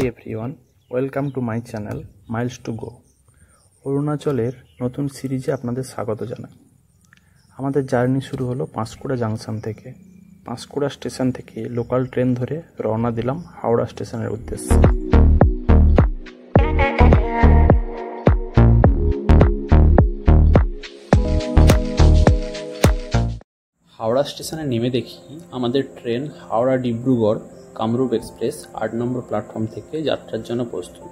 Everyone, welcome to my channel miles to go. অরুণাচলের নতুন সিরিজে আপনাদের স্বাগত জানাই। আমাদের জার্নি শুরু হলো পাঁশকুড়া জাংশন থেকে। পাঁশকুড়া স্টেশন থেকে লোকাল ট্রেন ধরে রওনা দিলাম হাওড়া স্টেশনের উদ্দেশ্যে। হাওড়া স্টেশনে নেমে দেখি আমাদের ট্রেন হাওড়া ডিব্রুগড় কামরূপ এক্সপ্রেস ৮ নম্বর প্ল্যাটফর্ম থেকে যাত্রার জন্য প্রস্তুত।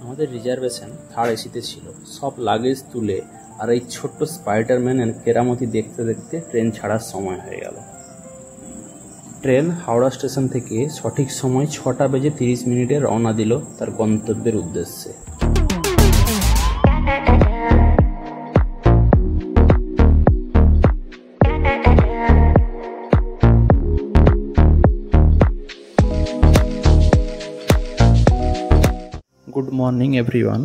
আমাদের রিজার্ভেশন থার্ড এসিতে ছিল। সব লাগেজ তুলে আর এই ছোট্ট স্পাইডারম্যানের কেরামতি দেখতে দেখতে ট্রেন ছাড়ার সময় হয়ে গেল। ট্রেন হাওড়া স্টেশন থেকে সঠিক সময় 6:30 রওনা দিল তার গন্তব্যের উদ্দেশ্যে। Good morning everyone.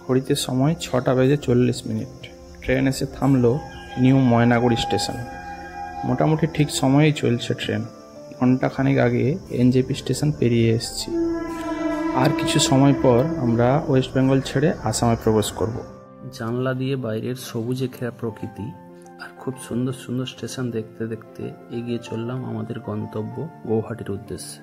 ঘড়িতে সময় 6:40। ট্রেন এসে থামলো নিউ ময়নাগুড়ি স্টেশন। মোটামুটি ঠিক সময়েই চলছে ট্রেন। ঘন্টাখানেক আগে এনজেপি স্টেশন পেরিয়ে এসেছি। আর কিছু সময় পর আমরা ওয়েস্ট বেঙ্গল ছেড়ে আসামে প্রবেশ করব। জানলা দিয়ে বাইরের সবুজে ঘেরা প্রকৃতি আর খুব সুন্দর সুন্দর স্টেশন দেখতে দেখতে এগিয়ে চললাম আমাদের গন্তব্য গৌহাটির উদ্দেশ্যে।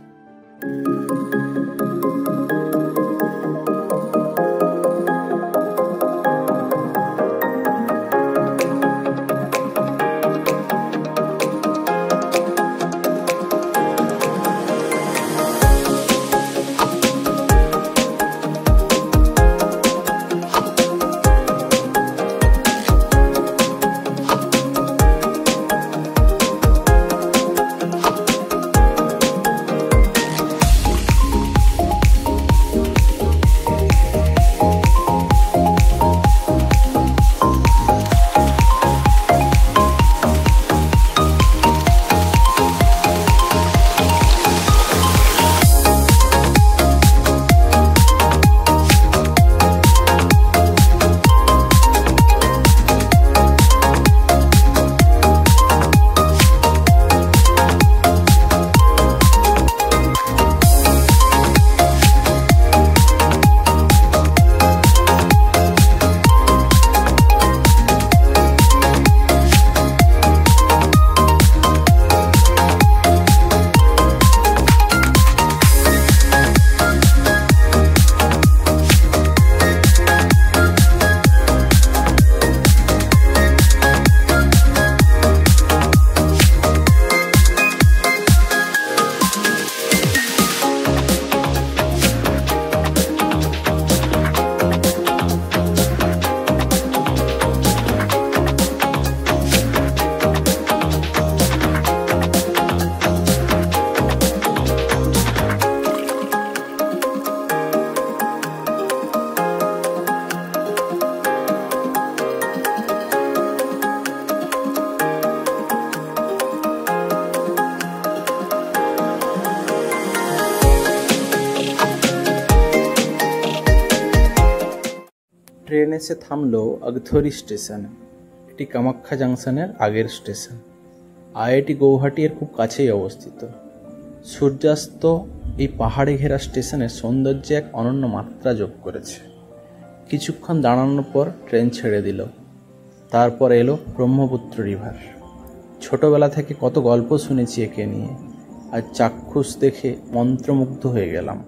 ট্রেন এসে থামলো আগথরি স্টেশনে। এটি কামাখ্যা জাংশনের আগের স্টেশন। আইআইটি গৌহাটি এর খুব কাছেই অবস্থিত। সূর্যাস্ত এই পাহাড়ে ঘেরা স্টেশনের সৌন্দর্যে এক অনন্য মাত্রা যোগ করেছে। কিছুক্ষণ দাঁড়ানোর পর ট্রেন ছেড়ে দিল। তারপর এলো ব্রহ্মপুত্র রিভার। ছোটবেলা থেকে কত গল্প শুনেছি একে নিয়ে, আর চাক্ষুষ দেখে মন্ত্রমুগ্ধ হয়ে গেলাম।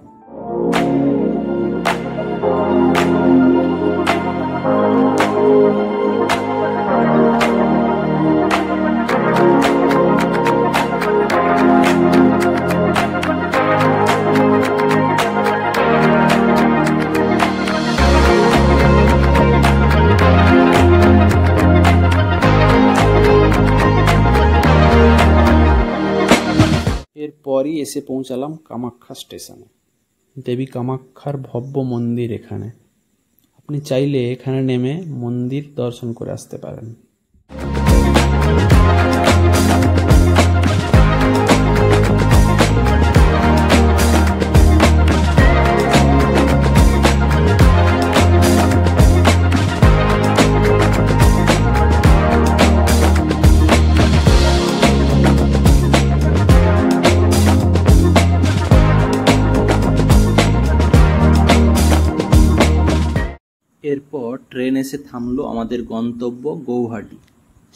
এরপরই এসে পৌঁছালাম কামাখ্যা স্টেশনে। দেবী কামাখ্যার ভব্য মন্দির এখানে। আপনি চাইলে এখানে নেমে মন্দির দর্শন করে আসতে পারেন। ট্রেন এসে থামলো আমাদের গন্তব্য গৌহাটি।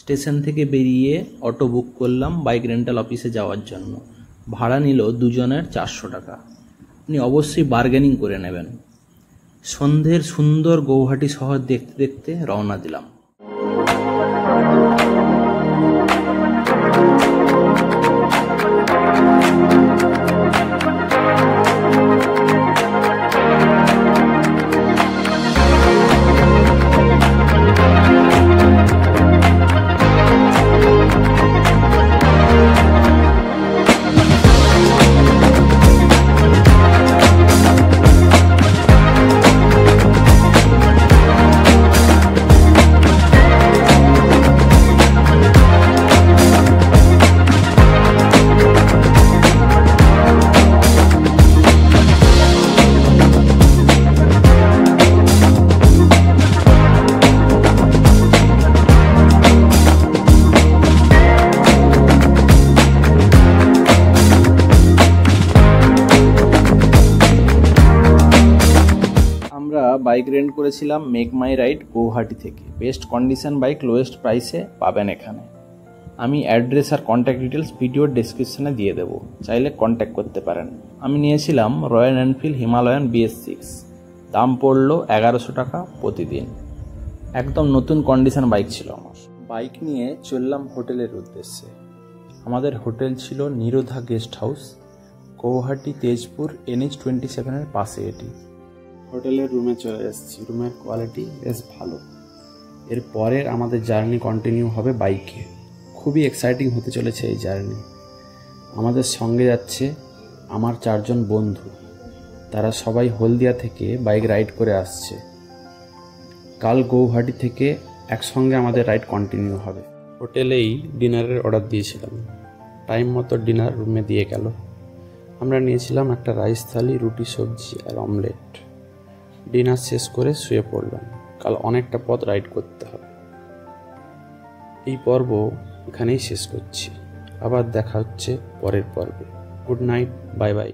স্টেশন থেকে বেরিয়ে অটো বুক করলাম বাইক রেন্টাল অফিসে যাওয়ার জন্য। ভাড়া নিল দুজনের 400 টাকা। আপনি অবশ্যই বার্গেনিং করে নেবেন। সন্ধ্যের সুন্দর গৌহাটি শহর দেখতে দেখতে রওনা দিলাম। আমরা বাইক রেন্ট করেছিলাম মেক মাই রাইড গৌহাটি থেকে। বেস্ট কন্ডিশন বাইক লোয়েস্ট প্রাইসে পাবেন এখানে। আমি অ্যাড্রেস আর কন্ট্যাক্ট ডিটেলস ভিডিওর ডেসক্রিপশনে দিয়ে দেবো, চাইলে কন্ট্যাক্ট করতে পারেন। আমি নিয়েছিলাম রয়্যাল এনফিল্ড হিমালয়ান BS6। দাম পড়লো 1100 টাকা প্রতিদিন। একদম নতুন কন্ডিশন বাইক ছিল আমার। বাইক নিয়ে চললাম হোটেলের উদ্দেশ্যে। আমাদের হোটেল ছিল Nirodha guest house, Guwahati Tezpur NH27 পাশে এটি। হোটেলের রুমে চলে এসেছি। রুমের কোয়ালিটি বেশ ভালো। এরপরের আমাদের জার্নি কন্টিনিউ হবে বাইকে। খুবই এক্সাইটিং হতে চলেছে এই জার্নি। আমাদের সঙ্গে যাচ্ছে আমার 4 জন বন্ধু। তারা সবাই হলদিয়া থেকে বাইক রাইড করে আসছে। কাল গৌহাটি থেকে একসঙ্গে আমাদের রাইড কন্টিনিউ হবে। হোটেলেই ডিনারের অর্ডার দিয়েছিলাম। টাইম মতো ডিনার রুমে দিয়ে গেল। আমরা নিয়েছিলাম একটা রাইস থালি, রুটি, সবজি আর অমলেট। ডিনার শেষ করে শুয়ে পড়লাম। কাল অনেকটা পথ রাইড করতে হবে। এই পর্ব এখানেই শেষ করছি। আবার দেখা হচ্ছে পরের পর্বে। Good night, bye bye.